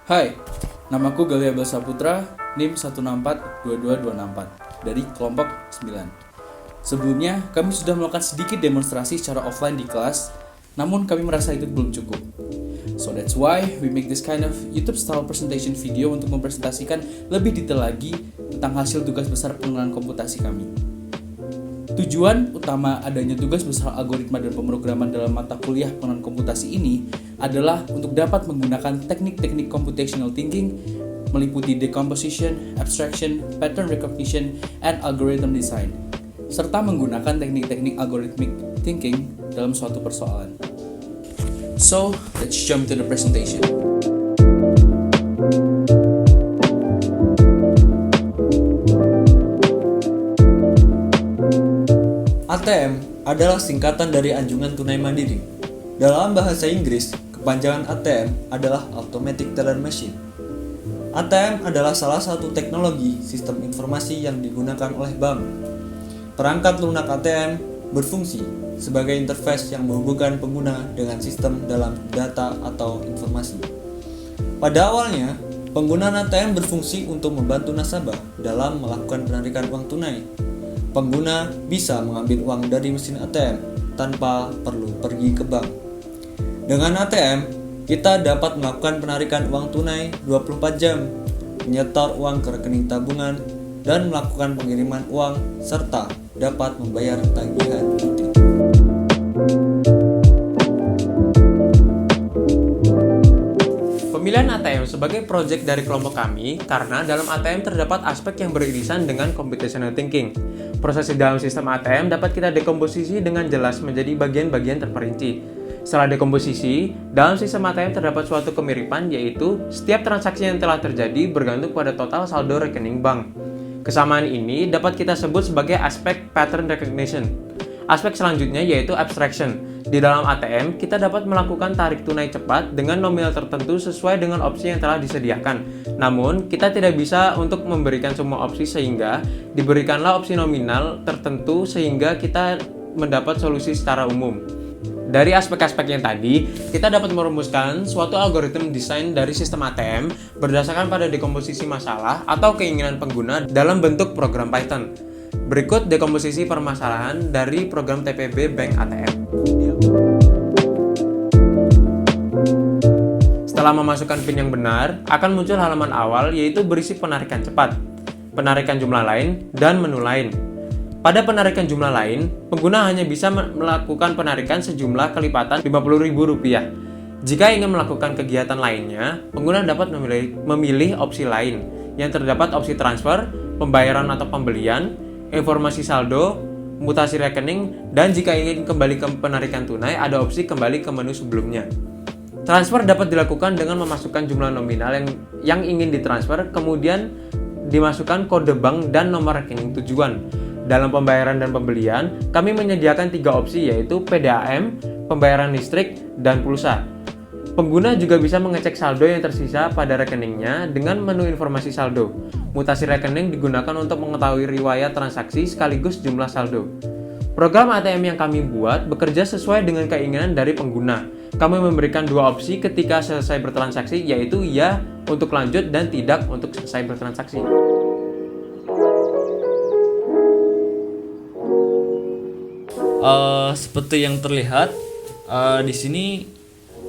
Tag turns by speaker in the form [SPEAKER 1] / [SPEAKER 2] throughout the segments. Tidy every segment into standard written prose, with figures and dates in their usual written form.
[SPEAKER 1] Hai, namaku Galia Basaputra, NIM 164-22264 dari kelompok 9. Sebelumnya, kami sudah melakukan sedikit demonstrasi secara offline di kelas, namun kami merasa itu belum cukup. So that's why we make this kind of YouTube style presentation video untuk mempresentasikan lebih detail lagi tentang hasil tugas besar pengenalan komputasi kami. Tujuan utama adanya tugas besar algoritma dan pemrograman dalam mata kuliah pengenalan komputasi ini adalah untuk dapat menggunakan teknik-teknik computational thinking meliputi decomposition, abstraction, pattern recognition, and algorithm design, serta menggunakan teknik-teknik algorithmic thinking dalam suatu persoalan. So, let's jump to the presentation.
[SPEAKER 2] ATM adalah singkatan dari Anjungan Tunai Mandiri. Dalam bahasa Inggris, kepanjangan ATM adalah Automatic Teller Machine. ATM adalah salah satu teknologi sistem informasi yang digunakan oleh bank. Perangkat lunak ATM berfungsi sebagai interface yang menghubungkan pengguna dengan sistem dalam data atau informasi. Pada awalnya, penggunaan ATM berfungsi untuk membantu nasabah dalam melakukan penarikan uang tunai. Pengguna bisa mengambil uang dari mesin ATM tanpa perlu pergi ke bank. Dengan ATM, kita dapat melakukan penarikan uang tunai 24 jam, menyetor uang ke rekening tabungan, dan melakukan pengiriman uang, serta dapat membayar tagihan rutin.
[SPEAKER 3] Pemilihan ATM sebagai proyek dari kelompok kami karena dalam ATM terdapat aspek yang beririsan dengan computational thinking. Proses di dalam sistem ATM dapat kita dekomposisi dengan jelas menjadi bagian-bagian terperinci. Setelah dekomposisi, dalam sistem ATM terdapat suatu kemiripan, yaitu setiap transaksi yang telah terjadi bergantung pada total saldo rekening bank. Kesamaan ini dapat kita sebut sebagai aspek pattern recognition. Aspek selanjutnya yaitu abstraction. Di dalam ATM, kita dapat melakukan tarik tunai cepat dengan nominal tertentu sesuai dengan opsi yang telah disediakan. Namun, kita tidak bisa untuk memberikan semua opsi sehingga diberikanlah opsi nominal tertentu sehingga kita mendapat solusi secara umum. Dari aspek-aspek yang tadi, kita dapat merumuskan suatu algoritma desain dari sistem ATM berdasarkan pada dekomposisi masalah atau keinginan pengguna dalam bentuk program Python. Berikut dekomposisi permasalahan dari program TPB Bank ATM. Setelah memasukkan PIN yang benar, akan muncul halaman awal yaitu berisi penarikan cepat, penarikan jumlah lain, dan menu lain. Pada penarikan jumlah lain, pengguna hanya bisa melakukan penarikan sejumlah kelipatan Rp50.000. Jika ingin melakukan kegiatan lainnya, pengguna dapat memilih opsi lain, yang terdapat opsi transfer, pembayaran atau pembelian, informasi saldo, mutasi rekening, dan jika ingin kembali ke penarikan tunai, ada opsi kembali ke menu sebelumnya. Transfer dapat dilakukan dengan memasukkan jumlah nominal yang ingin ditransfer, kemudian dimasukkan kode bank dan nomor rekening tujuan. Dalam pembayaran dan pembelian, kami menyediakan 3 opsi yaitu PDAM, pembayaran listrik, dan pulsa. Pengguna juga bisa mengecek saldo yang tersisa pada rekeningnya dengan menu informasi saldo. Mutasi rekening digunakan untuk mengetahui riwayat transaksi sekaligus jumlah saldo. Program ATM yang kami buat bekerja sesuai dengan keinginan dari pengguna. Kami memberikan 2 opsi ketika selesai bertransaksi, yaitu ya untuk lanjut dan tidak untuk selesai bertransaksi.
[SPEAKER 2] Seperti yang terlihat di sini,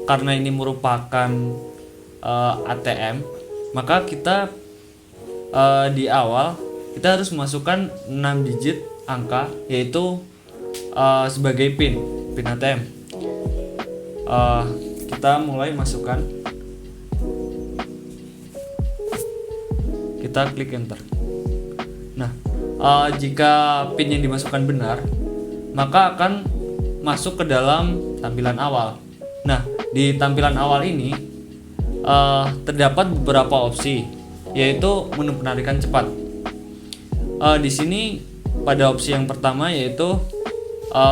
[SPEAKER 2] karena ini merupakan ATM, maka kita di awal kita harus memasukkan 6 digit angka, yaitu sebagai PIN ATM. Kita mulai masukkan, kita klik enter. Nah, jika PIN yang dimasukkan benar, maka akan masuk ke dalam tampilan awal. Nah, di tampilan awal ini terdapat beberapa opsi, yaitu menu penarikan cepat. Di sini pada opsi yang pertama yaitu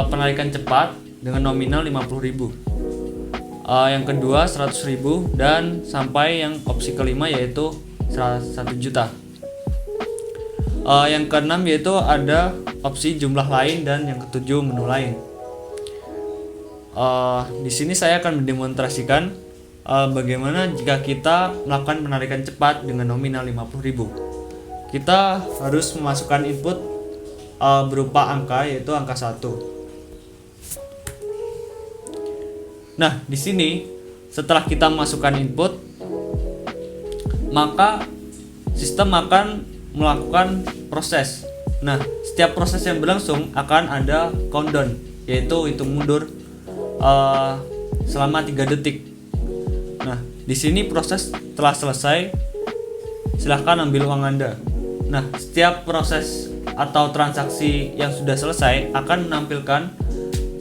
[SPEAKER 2] penarikan cepat dengan nominal 50.000. Yang kedua 100.000 dan sampai yang opsi kelima yaitu 1 juta. Yang keenam yaitu ada opsi jumlah lain dan yang ketujuh menu lain. Di sini saya akan mendemonstrasikan bagaimana jika kita melakukan penarikan cepat dengan nominal 50.000. Kita harus memasukkan input berupa angka, yaitu angka 1. Nah, di sini setelah kita masukkan input, maka sistem akan melakukan proses. Nah, setiap proses yang berlangsung akan ada countdown, yaitu hitung mundur selama 3 detik. Nah, di sini proses telah selesai. Silahkan ambil uang Anda. Nah, setiap proses atau transaksi yang sudah selesai akan menampilkan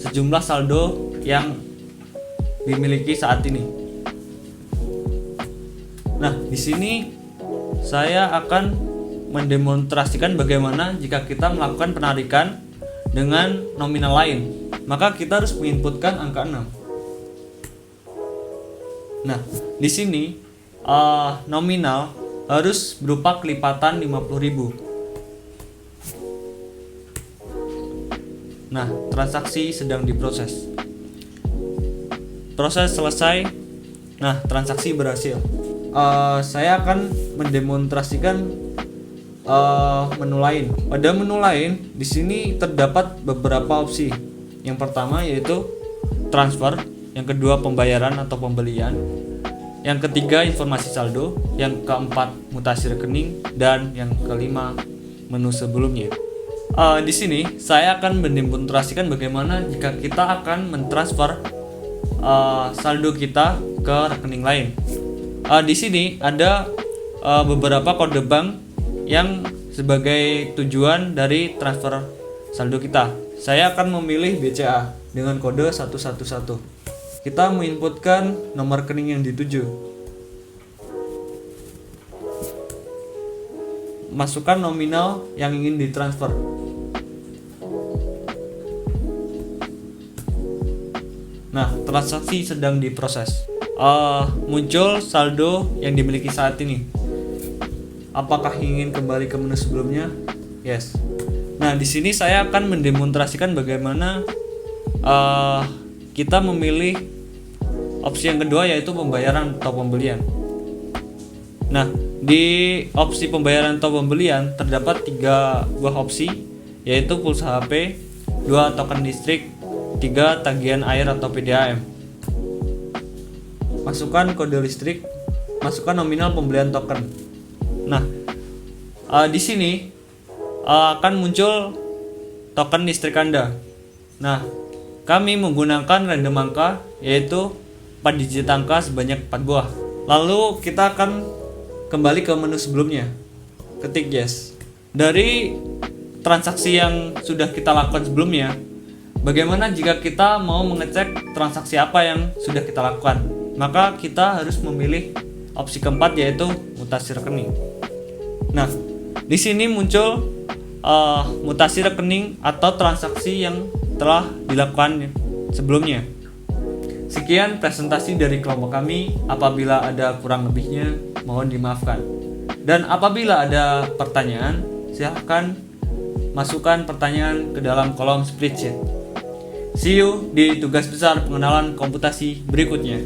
[SPEAKER 2] sejumlah saldo yang dimiliki saat ini. Nah, di sini saya akan mendemonstrasikan bagaimana jika kita melakukan penarikan dengan nominal lain. Maka kita harus menginputkan angka 6. Nah, di sini nominal harus berupa kelipatan 50.000. Nah, transaksi sedang diproses. Proses selesai. Nah, transaksi berhasil. Saya akan mendemonstrasikan menu lain. Pada menu lain di sini terdapat beberapa opsi. Yang pertama yaitu transfer, yang kedua pembayaran atau pembelian, yang ketiga informasi saldo, yang keempat mutasi rekening, dan yang kelima menu sebelumnya. Di sini saya akan mendemonstrasikan bagaimana jika kita akan mentransfer saldo kita ke rekening lain. Di sini ada beberapa kode bank yang sebagai tujuan dari transfer saldo kita. Saya akan memilih BCA dengan kode 111. Kita menginputkan nomor rekening yang dituju. Masukkan nominal yang ingin ditransfer. Nah, transaksi sedang diproses. Muncul saldo yang dimiliki saat ini. Apakah ingin kembali ke menu sebelumnya? Yes. Nah, di sini saya akan mendemonstrasikan bagaimana kita memilih opsi yang kedua, yaitu pembayaran atau pembelian. Nah, di opsi pembayaran atau pembelian terdapat 3 buah opsi, yaitu pulsa HP, 2 token listrik, 3 tagihan air atau PDAM. Masukkan kode listrik, masukkan nominal pembelian token. Nah, di sini akan muncul token listrik Anda. Nah, kami menggunakan random angka, yaitu 4 digit angka sebanyak 4 buah. Lalu kita akan kembali ke menu sebelumnya. Ketik yes. Dari transaksi yang sudah kita lakukan sebelumnya, bagaimana jika kita mau mengecek transaksi apa yang sudah kita lakukan? Maka kita harus memilih opsi keempat, yaitu mutasi rekening. Nah, di sini muncul mutasi rekening atau transaksi yang telah dilakukan sebelumnya. Sekian presentasi dari kelompok kami. Apabila ada kurang lebihnya, mohon dimaafkan. Dan apabila ada pertanyaan, silahkan masukkan pertanyaan ke dalam kolom spreadsheet. See you di tugas besar pengenalan komputasi berikutnya.